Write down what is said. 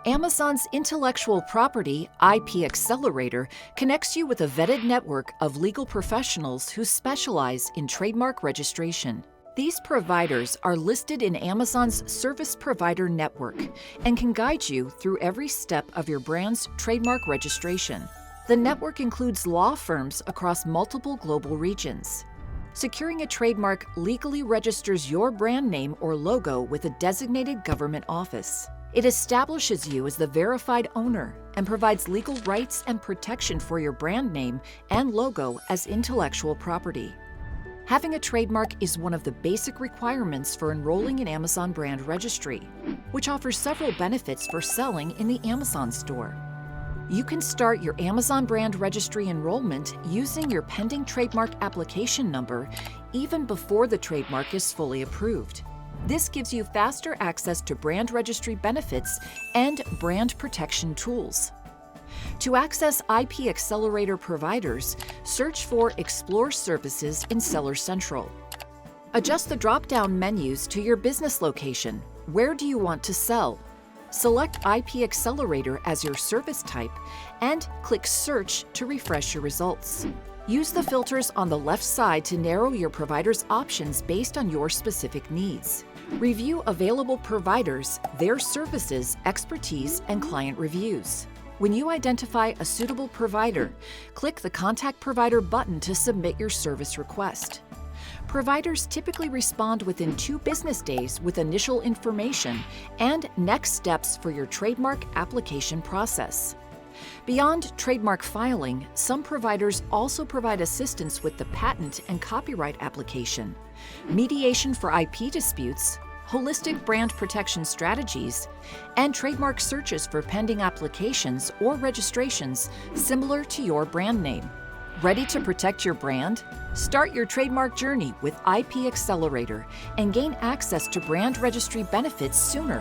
Amazon's intellectual property, IP Accelerator, connects you with a vetted network of legal professionals who specialize in trademark registration. These providers are listed in Amazon's Service Provider Network and can guide you through every step of your brand's trademark registration. The network includes law firms across multiple global regions. Securing a trademark legally registers your brand name or logo with a designated government office. It establishes you as the verified owner and provides legal rights and protection for your brand name and logo as intellectual property. Having a trademark is one of the basic requirements for enrolling in Amazon Brand Registry, which offers several benefits for selling in the Amazon store. You can start your Amazon Brand Registry enrollment using your pending trademark application number even before the trademark is fully approved. This gives you faster access to brand registry benefits and brand protection tools. To access IP Accelerator providers, search for Explore Services in Seller Central. Adjust the drop-down menus to your business location. Where do you want to sell? Select IP Accelerator as your service type and click Search to refresh your results. Use the filters on the left side to narrow your provider's options based on your specific needs. Review available providers, their services, expertise, and client reviews. When you identify a suitable provider, click the Contact Provider button to submit your service request. Providers typically respond within 2 business days with initial information and next steps for your trademark application process. Beyond trademark filing, some providers also provide assistance with the patent and copyright application, mediation for IP disputes, holistic brand protection strategies, and trademark searches for pending applications or registrations similar to your brand name. Ready to protect your brand? Start your trademark journey with IP Accelerator and gain access to brand registry benefits sooner.